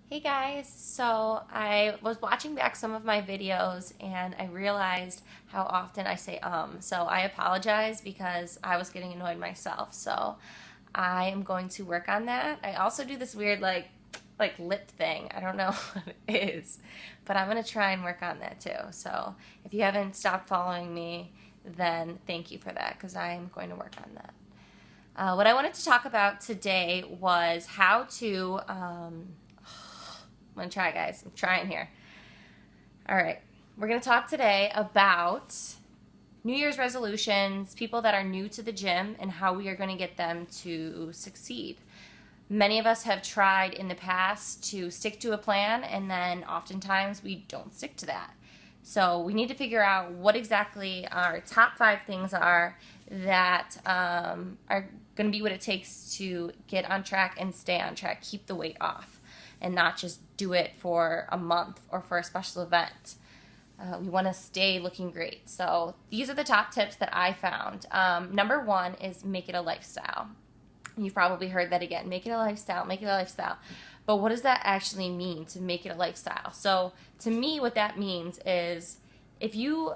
Hey guys, so I was watching back some of my videos and I realized how often I say so I apologize because I was getting annoyed myself. So I am going to work on that. I also do this weird like lip thing. I don't know what it is, but I'm going to try and work on that too. So if you haven't stopped following me, then thank you for that because I'm going to work on that. What I wanted to talk about today was how to I'm going to try, guys. I'm trying here. All right. We're going to talk today about New Year's resolutions, people that are new to the gym, and how we are going to get them to succeed. Many of us have tried in the past to stick to a plan, and then oftentimes we don't stick to that. So we need to figure out what exactly our top 5 things are that are going to be what it takes to get on track and stay on track, keep the weight off, and not just do it for a month or for a special event. We want to stay looking great. So these are the top tips that I found. Number 1 is make it a lifestyle. You've probably heard that again. Make it a lifestyle, make it a lifestyle. But what does that actually mean to make it a lifestyle? So to me, what that means is if you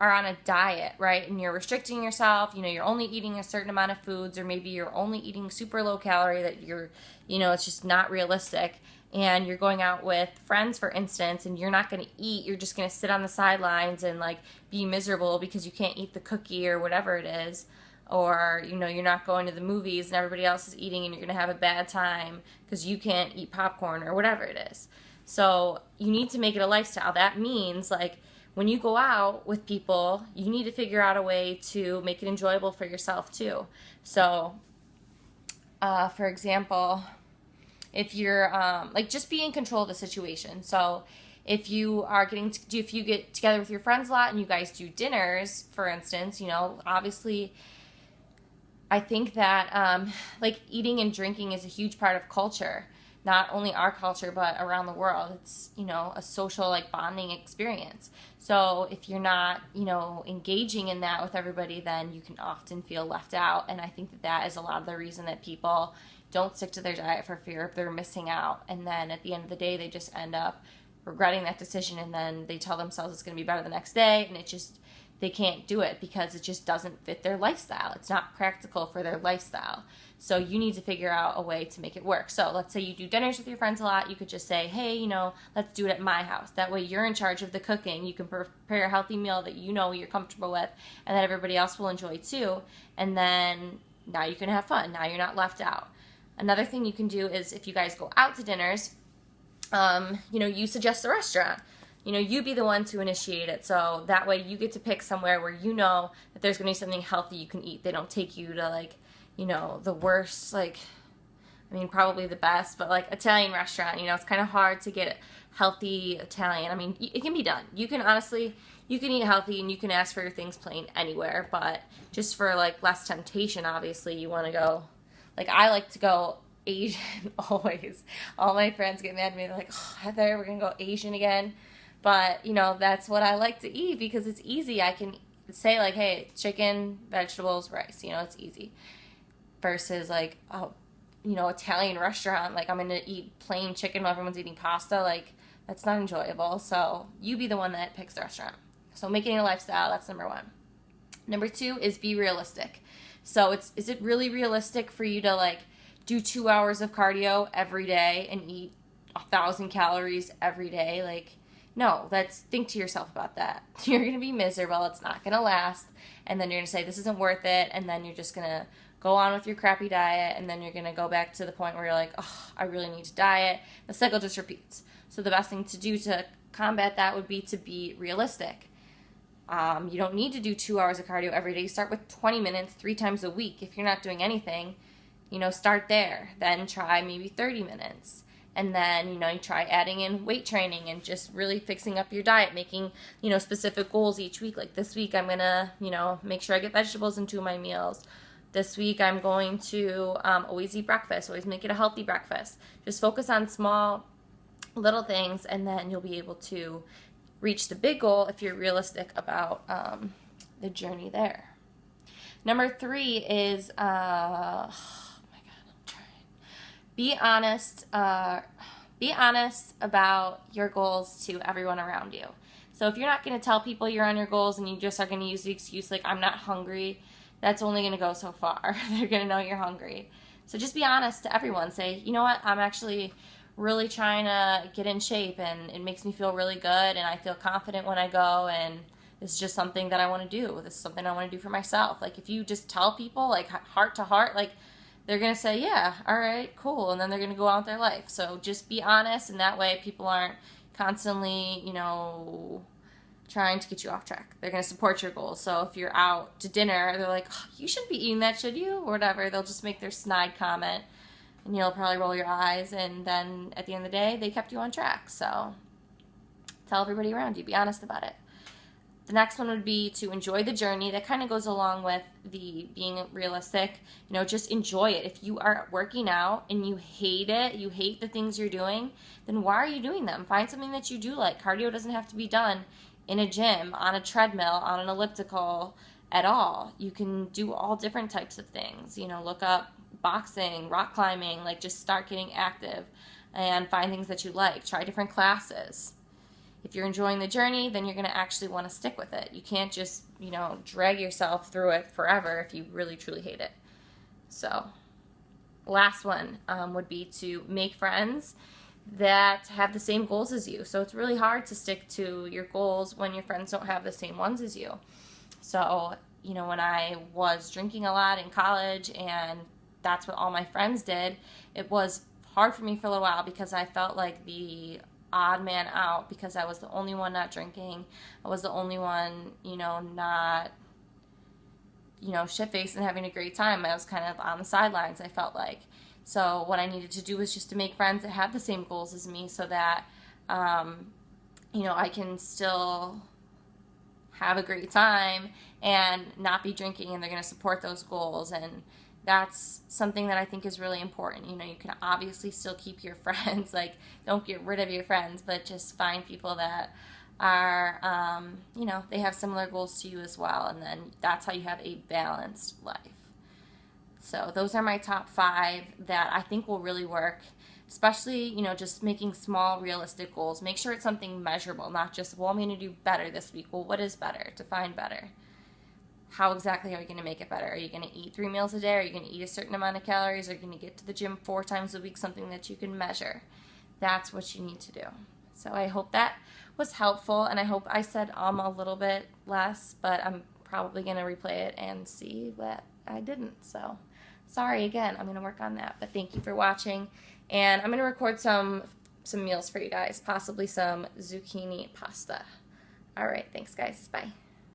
are on a diet, right, and you're restricting yourself, you're only eating a certain amount of foods, or maybe you're only eating super low calorie that it's just not realistic, and you're going out with friends, for instance, and you're not going to eat, you're just going to sit on the sidelines and be miserable because you can't eat the cookie or whatever it is, or you're not going to the movies and everybody else is eating and you're going to have a bad time because you can't eat popcorn or whatever it is. So you need to make it a lifestyle. That means when you go out with people, you need to figure out a way to make it enjoyable for yourself too. So for example, if you're just be in control of the situation. So if you get together with your friends a lot and you guys do dinners, for instance, obviously I think that eating and drinking is a huge part of culture, not only our culture but around the world. It's a social bonding experience. So if you're not engaging in that with everybody, then you can often feel left out. And I think that is a lot of the reason that people don't stick to their diet, for fear of they're missing out. And then at the end of the day, they just end up regretting that decision, and then they tell themselves it's going to be better the next day, and they can't do it because it just doesn't fit their lifestyle. It's not practical for their lifestyle. So you need to figure out a way to make it work. So let's say you do dinners with your friends a lot. You could just say, hey, let's do it at my house. That way you're in charge of the cooking. You can prepare a healthy meal that you're comfortable with and that everybody else will enjoy too. And then now you can have fun. Now you're not left out. Another thing you can do is if you guys go out to dinners, you suggest a restaurant. You be the one to initiate it. So that way you get to pick somewhere where you know that there's going to be something healthy you can eat. They don't take you to the worst, probably the best, but Italian restaurant. It's kind of hard to get healthy Italian. It can be done. You can eat healthy and you can ask for your things plain anywhere, but just for less temptation, obviously you want to go, I like to go Asian always. All my friends get mad at me. They're like, oh, Heather, we're going to go Asian again. But, that's what I like to eat because it's easy. I can say hey, chicken, vegetables, rice. It's easy. Versus Italian restaurant. I'm going to eat plain chicken while everyone's eating pasta. That's not enjoyable. So you be the one that picks the restaurant. So making it a lifestyle, that's number 1. Number 2 is be realistic. So is it really realistic for you to do 2 hours of cardio every day and eat 1,000 calories every day? No, think to yourself about that. You're going to be miserable. It's not going to last. And then you're going to say, this isn't worth it. And then you're just going to go on with your crappy diet. And then you're going to go back to the point where you're like, oh, I really need to diet. The cycle just repeats. So the best thing to do to combat that would be to be realistic. You don't need to do 2 hours of cardio every day. Start with 20 minutes 3 times a week. If you're not doing anything, start there. Then try maybe 30 minutes. And then, you try adding in weight training and just really fixing up your diet, making, specific goals each week. This week I'm going to, make sure I get vegetables into my meals. This week I'm going to always eat breakfast, always make it a healthy breakfast. Just focus on small little things, and then you'll be able to reach the big goal if you're realistic about the journey there. Number 3 is, oh my God, I'm trying. Be honest. Be honest about your goals to everyone around you. So if you're not going to tell people you're on your goals and you just are going to use the excuse like, I'm not hungry, that's only going to go so far. They're going to know you're hungry. So just be honest to everyone. Say, you know what, I'm actually really trying to get in shape and it makes me feel really good and I feel confident when I go, and this is just something that I want to do. This is something I want to do for myself. Like if you just tell people like heart to heart, like they're going to say, yeah, all right, cool. And then they're going to go on with their life. So just be honest, and that way people aren't constantly, trying to get you off track. They're going to support your goals. So if you're out to dinner, they're like, oh, you shouldn't be eating that, should you? Or whatever. They'll just make their snide comment, and you'll probably roll your eyes. And then at the end of the day, they kept you on track. So tell everybody around you. Be honest about it. The next one would be to enjoy the journey. That kind of goes along with the being realistic. Just enjoy it. If you are working out and you hate it, you hate the things you're doing, then why are you doing them? Find something that you do like. Cardio doesn't have to be done in a gym, on a treadmill, on an elliptical at all. You can do all different types of things. Look up boxing, rock climbing, like just start getting active and find things that you like. Try different classes. If you're enjoying the journey, then you're going to actually want to stick with it. You can't just, drag yourself through it forever if you really, truly hate it. So, last one would be to make friends that have the same goals as you. So, it's really hard to stick to your goals when your friends don't have the same ones as you. So, when I was drinking a lot in college and that's what all my friends did, it was hard for me for a little while because I felt like the odd man out because I was the only one not drinking. I was the only one, not, shit-faced and having a great time. I was kind of on the sidelines, I felt like. So what I needed to do was just to make friends that have the same goals as me so that, I can still have a great time and not be drinking, and they're going to support those goals. And that's something that I think is really important. You can obviously still keep your friends, like don't get rid of your friends, but just find people that are, they have similar goals to you as well. And then that's how you have a balanced life. So those are my top 5 that I think will really work, especially, just making small, realistic goals. Make sure it's something measurable, not just, well, I'm going to do better this week. Well, what is better? Define better. How exactly are you going to make it better? Are you going to eat 3 meals a day? Are you going to eat a certain amount of calories? Are you going to get to the gym 4 times a week? Something that you can measure. That's what you need to do. So I hope that was helpful, and I hope I said a little bit less, but I'm probably going to replay it and see that I didn't. So sorry again. I'm going to work on that, but thank you for watching, and I'm going to record some meals for you guys, possibly some zucchini pasta. All right, thanks guys. Bye.